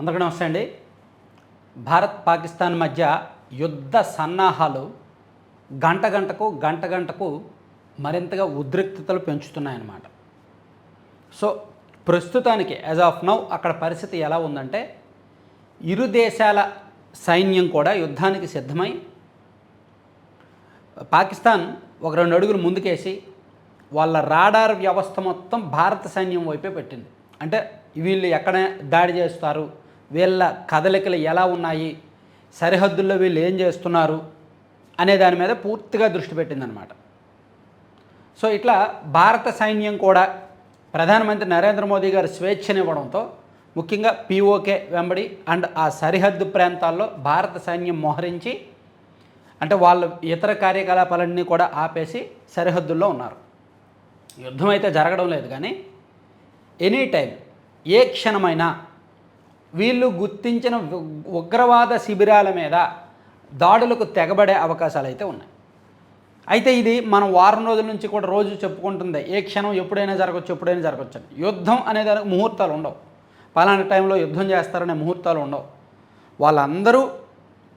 అందరికీ నమస్తే అండి. భారత్ పాకిస్తాన్ మధ్య యుద్ధ సన్నాహాలు గంట గంటకు మరింతగా ఉద్రిక్తతలు పెంచుతున్నాయన్నమాట. సో ప్రస్తుతానికి యాజ్ ఆఫ్ నౌ అక్కడ పరిస్థితి ఎలా ఉందంటే, ఇరు దేశాల సైన్యం కూడా యుద్ధానికి సిద్ధమై పాకిస్తాన్ ఒక 2 అడుగులు ముందుకేసి వాళ్ళ రాడార్ వ్యవస్థ మొత్తం భారత సైన్యం వైపే పెట్టింది. అంటే వీళ్ళు ఎక్కడ దాడి చేస్తారు, వీళ్ళ కదలికలు ఎలా ఉన్నాయి, సరిహద్దుల్లో వీళ్ళు ఏం చేస్తున్నారు అనే దాని మీద పూర్తిగా దృష్టి పెట్టిందనమాట. సో ఇట్లా భారత సైన్యం కూడా ప్రధానమంత్రి నరేంద్ర మోదీ గారు స్వేచ్ఛనివ్వడంతో ముఖ్యంగా పీఓకే వెంబడి అండ్ ఆ సరిహద్దు ప్రాంతాల్లో భారత సైన్యం మోహరించి, అంటే వాళ్ళ ఇతర కార్యకలాపాలన్నీ కూడా ఆపేసి సరిహద్దుల్లో ఉన్నారు. యుద్ధం అయితే జరగడం లేదు, కానీ ఎనీ టైం ఏ క్షణమైనా వీళ్ళు గుర్తించిన ఉగ్రవాద శిబిరాల మీద దాడులకు తెగబడే అవకాశాలు అయితే ఉన్నాయి. అయితే ఇది మనం వారం రోజుల నుంచి కూడా రోజు చెప్పుకుంటుంది, ఏ క్షణం ఎప్పుడైనా జరగచ్చు అని. యుద్ధం అనే దానికి ముహూర్తాలు ఉండవు, పలానా టైంలో యుద్ధం చేస్తారనే ముహూర్తాలు ఉండవు. వాళ్ళందరూ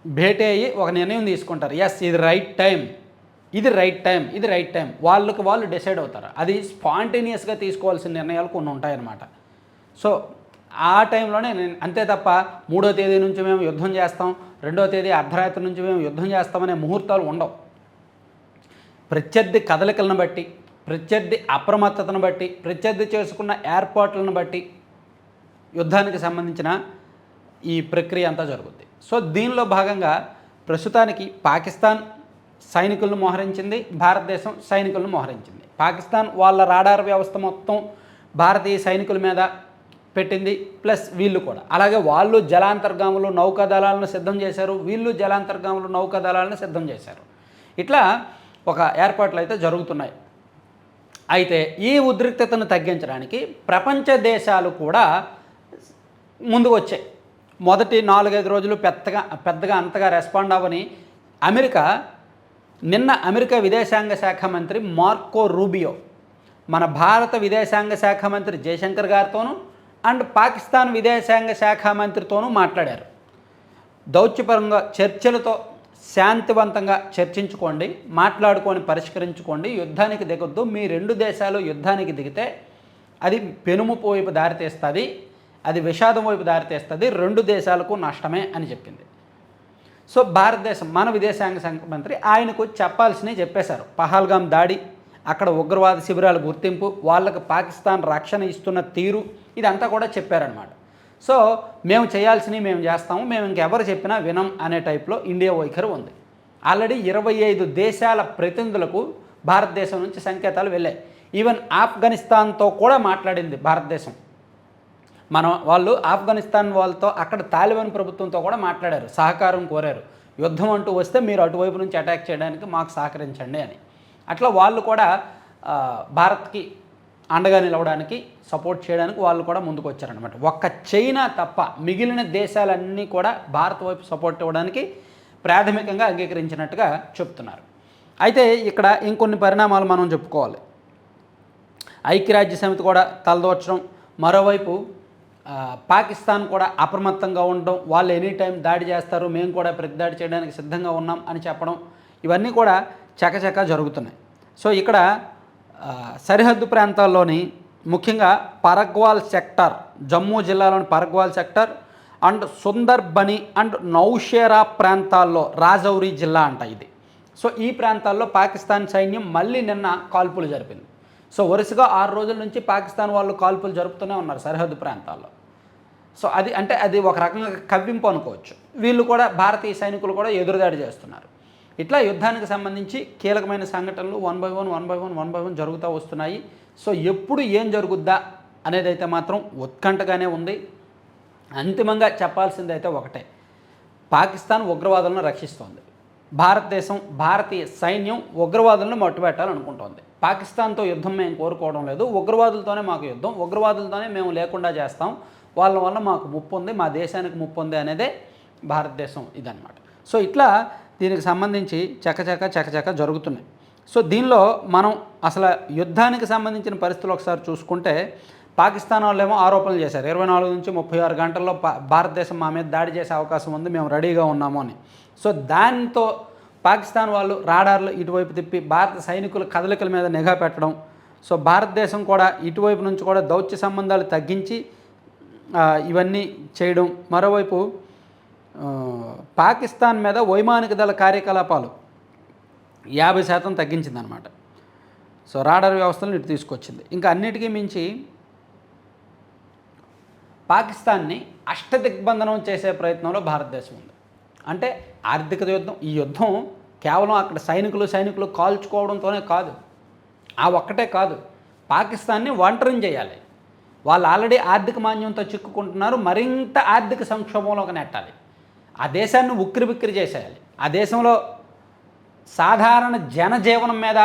భేటీ అయ్యి ఒక నిర్ణయం తీసుకుంటారు, ఎస్ ఇది రైట్ టైం, వాళ్ళకి వాళ్ళు డిసైడ్ అవుతారు. అది స్పాంటేనియస్గా తీసుకోవాల్సిన నిర్ణయాలు కొన్ని ఉంటాయన్నమాట. సో ఆ టైంలోనే అంతే తప్ప 3వ తేదీ నుంచి మేము యుద్ధం చేస్తాం, 2వ తేదీ అర్ధరాత్రి నుంచి మేము యుద్ధం చేస్తామనే ముహూర్తాలు ఉండవు. ప్రత్యర్థి కదలికలను బట్టి, ప్రత్యర్థి అప్రమత్తతను బట్టి, ప్రత్యర్థి చేసుకున్న ఏర్పాట్లను బట్టి యుద్ధానికి సంబంధించిన ఈ ప్రక్రియ అంతా జరుగుద్ది. సో దీనిలో భాగంగా ప్రస్తుతానికి పాకిస్తాన్ సైనికులను మోహరించింది, భారతదేశం సైనికులను మోహరించింది. పాకిస్తాన్ వాళ్ళ రాడార్ వ్యవస్థ మొత్తం భారతీయ సైనికుల మీద పెట్టింది, ప్లస్ వీళ్ళు కూడా అలాగే వాళ్ళు జలాంతర్గాములు నౌకాదళాలను సిద్ధం చేశారు, వీళ్ళు జలాంతర్గాములు నౌకాదళాలను సిద్ధం చేశారు. ఇట్లా ఒక ఏర్పాట్లు అయితే జరుగుతున్నాయి. అయితే ఈ ఉద్రిక్తతను తగ్గించడానికి ప్రపంచ దేశాలు కూడా ముందుకు వచ్చాయి. మొదటి 4-5 రోజులు పెద్దగా అంతగా రెస్పాండ్ అవ్వని నిన్న అమెరికా విదేశాంగ శాఖ మంత్రి మార్కో రూబియో మన భారత విదేశాంగ శాఖ మంత్రి జయశంకర్ గారితోనూ అండ్ పాకిస్తాన్ విదేశాంగ శాఖ మంత్రితోనూ మాట్లాడారు. దౌత్యపరంగా చర్చలతో శాంతివంతంగా చర్చించుకోండి, మాట్లాడుకొని పరిష్కరించుకోండి, యుద్ధానికి దిగొద్దు. మీ 2 దేశాలు యుద్ధానికి దిగితే అది పెనుముప్పు వైపు దారితీస్తుంది, అది విషాదం వైపు దారితీస్తుంది, 2 దేశాలకు నష్టమే అని చెప్పింది. సో భారతదేశం మన విదేశాంగ శాఖ మంత్రి ఆయనకు చెప్పాల్సినవి చెప్పేశారు. పహల్గామ్ దాడి, అక్కడ ఉగ్రవాద శిబిరాల గుర్తింపు, వాళ్ళకు పాకిస్తాన్ రక్షణ ఇస్తున్న తీరు, ఇదంతా కూడా చెప్పారనమాట. సో మేము చేయాల్సినవి మేము చేస్తాము, మేము ఇంకెవరు చెప్పినా వినం అనే టైప్లో ఇండియా వైఖరి ఉంది. ఆల్రెడీ 25 దేశాల ప్రతినిధులకు భారతదేశం నుంచి సంకేతాలు వెళ్ళాయి. ఈవెన్ ఆఫ్ఘనిస్తాన్తో కూడా మాట్లాడింది భారతదేశం. వాళ్ళు ఆఫ్ఘనిస్తాన్ వాళ్ళతో అక్కడ తాలిబాన్ ప్రభుత్వంతో కూడా మాట్లాడారు, సహకారం కోరారు. యుద్ధం అంటూ వస్తే మీరు అటువైపు నుంచి అటాక్ చేయడానికి మాకు సహకరించండి అని. అట్లా వాళ్ళు కూడా భారత్కి అండగా నిలవడానికి, సపోర్ట్ చేయడానికి వాళ్ళు కూడా ముందుకు వచ్చారనమాట. ఒక్క చైనా తప్ప మిగిలిన దేశాలన్నీ కూడా భారత్ వైపు సపోర్ట్ ఇవ్వడానికి ప్రాథమికంగా అంగీకరించినట్టుగా చెప్తున్నారు. అయితే ఇక్కడ ఇంకొన్ని పరిణామాలు మనం చెప్పుకోవాలి. ఐక్యరాజ్య సమితి కూడా తలదోచడం, మరోవైపు పాకిస్తాన్ కూడా అప్రమత్తంగా ఉండడం, వాళ్ళు ఎనీ టైం దాడి చేస్తారు, మేము కూడా ప్రతిదాడి చేయడానికి సిద్ధంగా ఉన్నాం అని చెప్పడం, ఇవన్నీ కూడా చకచకా జరుగుతున్నాయి. సో ఇక్కడ సరిహద్దు ప్రాంతాల్లోని ముఖ్యంగా పరగ్వాల్ సెక్టర్, జమ్మూ జిల్లాలోని పరగ్వాల్ sector and Sunderbani and Nowshera ప్రాంతాల్లో, రాజౌరి జిల్లా అంట ఇది. సో ఈ ప్రాంతాల్లో పాకిస్తాన్ సైన్యం మళ్ళీ నిన్న కాల్పులు జరిపింది. సో వరుసగా 6 రోజుల నుంచి పాకిస్తాన్ వాళ్ళు కాల్పులు జరుపుతూనే ఉన్నారు సరిహద్దు ప్రాంతాల్లో. సో అది ఒక రకంగా కవ్వింపు అనుకోవచ్చు. వీళ్ళు కూడా, భారతీయ సైనికులు కూడా ఎదురుదాడి చేస్తున్నారు. ఇట్లా యుద్ధానికి సంబంధించి కీలకమైన సంఘటనలు వన్ బై వన్ జరుగుతూ వస్తున్నాయి. సో ఎప్పుడు ఏం జరుగుద్దా అనేది అయితే మాత్రం ఉత్కంఠగానే ఉంది. అంతిమంగా చెప్పాల్సిందైతే ఒకటే, పాకిస్తాన్ ఉగ్రవాదులను రక్షిస్తోంది, భారతదేశం, భారతీయ సైన్యం ఉగ్రవాదులను మట్టుబెట్టాలనుకుంటోంది. పాకిస్తాన్తో యుద్ధం మేము కోరుకోవడం లేదు, ఉగ్రవాదులతోనే మాకు యుద్ధం, ఉగ్రవాదులతోనే మేము లేకుండా చేస్తాం, వాళ్ళ వల్ల మాకు ముప్పు ఉంది, మా దేశానికి ముప్పు ఉంది అనేదే భారతదేశం ఇదన్నమాట. సో ఇట్లా దీనికి సంబంధించి చకచక జరుగుతున్నాయి. సో దీనిలో మనం అసలు యుద్ధానికి సంబంధించిన పరిస్థితులు ఒకసారి చూసుకుంటే, పాకిస్తాన్ వాళ్ళేమో ఆరోపణలు చేశారు 24 నుంచి 36 గంటల్లో భారతదేశం మా మీద దాడి చేసే అవకాశం ఉంది, మేము రెడీగా ఉన్నాము అని. సో దాంతో పాకిస్తాన్ వాళ్ళు రాడార్లు ఇటువైపు తిప్పి భారత సైనికుల కదలికల మీద నిఘా పెట్టడం, సో భారతదేశం కూడా ఇటువైపు నుంచి కూడా దౌత్య సంబంధాలు తగ్గించి ఇవన్నీ చేయడం. మరోవైపు పాకిస్తాన్ మీద వైమానిక దళ కార్యకలాపాలు 50% తగ్గించిందనమాట. సో రాడార్ వ్యవస్థలను ఇటు తీసుకొచ్చింది. ఇంకా అన్నిటికీ మించి పాకిస్తాన్ని అష్టదిగ్బంధనం చేసే ప్రయత్నంలో భారతదేశం ఉంది. అంటే ఆర్థిక యుద్ధం, ఈ యుద్ధం కేవలం అక్కడ సైనికులు కాల్చుకోవడంతోనే కాదు, ఆ ఒక్కటే కాదు, పాకిస్తాన్ని ఒంటరిని చేయాలి. వాళ్ళు ఆల్రెడీ ఆర్థిక మాంద్యంతో చిక్కుకుంటున్నారు, మరింత ఆర్థిక సంక్షోభంలోకి నెట్టాలి. ఆ దేశాన్ని ఉక్కిరిబిక్కిరి చేసేయాలి. ఆ దేశంలో సాధారణ జనజీవనం మీద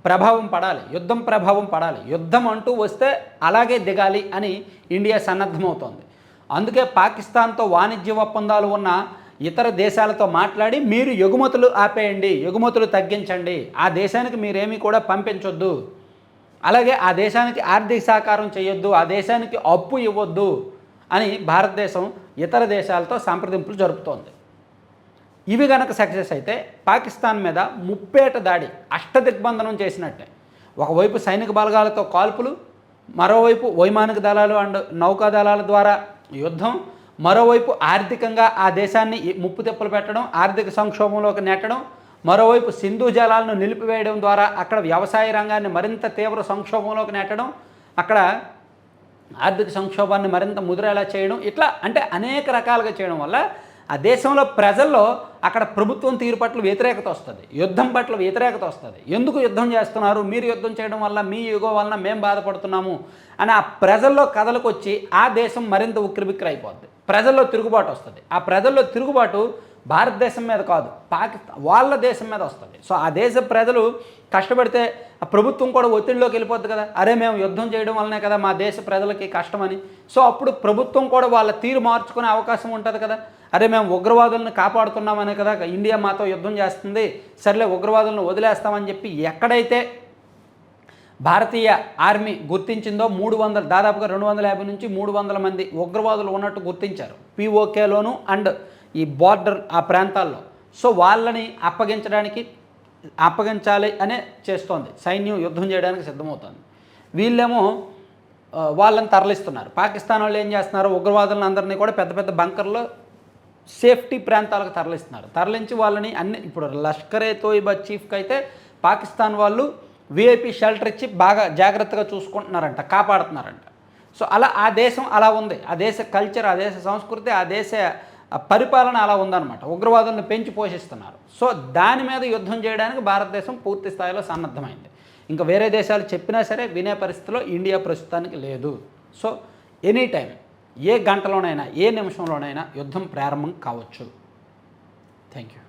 ప్రభావం పడాలి, యుద్ధం ప్రభావం పడాలి. యుద్ధం అంటూ వస్తే అలాగే దిగాలి అని ఇండియా సన్నద్ధమవుతోంది. అందుకే పాకిస్తాన్తో వాణిజ్య ఒప్పందాలు ఉన్న ఇతర దేశాలతో మాట్లాడి మీరు ఎగుమతులు ఆపేయండి, ఎగుమతులు తగ్గించండి, ఆ దేశానికి మీరేమీ కూడా పంపించొద్దు, అలాగే ఆ దేశానికి ఆర్థిక సహకారం చేయొద్దు, ఆ దేశానికి అప్పు ఇవ్వద్దు అని భారతదేశం ఇతర దేశాలతో సంప్రదింపులు జరుపుతోంది. ఇవి కనుక సక్సెస్ అయితే పాకిస్తాన్ మీద ముప్పేట దాడి, అష్టదిగ్బంధనం చేసినట్టే. ఒకవైపు సైనిక బలగాలతో కాల్పులు, మరోవైపు వైమానిక దళాలు అండ్ నౌకా దళాల ద్వారా యుద్ధం, మరోవైపు ఆర్థికంగా ఆ దేశాన్ని ముప్పు తిప్పలు పెట్టడం, ఆర్థిక సంక్షోభంలోకి నెట్టడం, మరోవైపు సింధు జలాలను నిలిపివేయడం ద్వారా అక్కడ వ్యవసాయ రంగాన్ని మరింత తీవ్ర సంక్షోభంలోకి నెట్టడం, అక్కడ ఆర్థిక సంక్షోభాన్ని మరింత ముదిరేలా చేయడం. ఇట్లా అంటే అనేక రకాలుగా చేయడం వల్ల ఆ దేశంలో ప్రజల్లో అక్కడ ప్రభుత్వం తీరు పట్ల వ్యతిరేకత వస్తుంది, యుద్ధం పట్ల వ్యతిరేకత వస్తుంది. ఎందుకు యుద్ధం చేస్తున్నారు, మీరు యుద్ధం చేయడం వల్ల మీ యుగో వలన మేము బాధపడుతున్నాము అని ఆ ప్రజల్లో కథలకు వచ్చి ఆ దేశం మరింత ఉక్కిరిబిక్కిరి అయిపోద్ది. ప్రజల్లో తిరుగుబాటు వస్తుంది. ఆ ప్రజల్లో తిరుగుబాటు భారతదేశం మీద కాదు, పాకిస్తాన్ వాళ్ళ దేశం మీద వస్తుంది. సో ఆ దేశ ప్రజలు కష్టపడితే ఆ ప్రభుత్వం కూడా ఒత్తిడిలోకి వెళ్ళిపోద్ది కదా, అరే మేము యుద్ధం చేయడం వల్లనే కదా మా దేశ ప్రజలకి కష్టమని. సో అప్పుడు ప్రభుత్వం కూడా వాళ్ళ తీరు మార్చుకునే అవకాశం ఉంటుంది కదా, అరే మేము ఉగ్రవాదులను కాపాడుతున్నామనే కదా ఇండియా మాతో యుద్ధం చేస్తుంది, సర్లే ఉగ్రవాదులను వదిలేస్తామని చెప్పి ఎక్కడైతే భారతీయ ఆర్మీ గుర్తించిందో దాదాపుగా 250 నుంచి 300 మంది ఉగ్రవాదులు ఉన్నట్టు గుర్తించారు పిఓకేలోను అండ్ ఈ బార్డర్ ఆ ప్రాంతాల్లో. సో వాళ్ళని అప్పగించాలి అనే చేస్తోంది సైన్యం, యుద్ధం చేయడానికి సిద్ధమవుతుంది. వీళ్ళేమో వాళ్ళని తరలిస్తున్నారు. పాకిస్తాన్ వాళ్ళు ఏం చేస్తున్నారు, ఉగ్రవాదులను అందరినీ కూడా పెద్ద పెద్ద బంకర్లో సేఫ్టీ ప్రాంతాలకు తరలించి వాళ్ళని ఇప్పుడు లష్కరే తోయిబా చీఫ్కి అయితే పాకిస్తాన్ వాళ్ళు విఐపి షెల్టర్ ఇచ్చి బాగా జాగ్రత్తగా చూసుకుంటున్నారంట, కాపాడుతున్నారంట. సో అలా ఆ దేశం అలా ఉంది, ఆ దేశ కల్చర్, ఆ దేశ సంస్కృతి, ఆ దేశ పరిపాలన అలా ఉందన్నమాట. ఉగ్రవాదులను పెంచి పోషిస్తున్నారు. సో దాని మీద యుద్ధం చేయడానికి భారతదేశం పూర్తి స్థాయిలో సన్నద్ధమైంది. ఇంకా వేరే దేశాలు చెప్పినా సరే వినే పరిస్థితిలో ఇండియా ప్రస్తుతానికి లేదు. సో ఎనీ టైం, ఏ గంటలోనైనా ఏ నిమిషంలోనైనా యుద్ధం ప్రారంభం కావచ్చు. Thank you.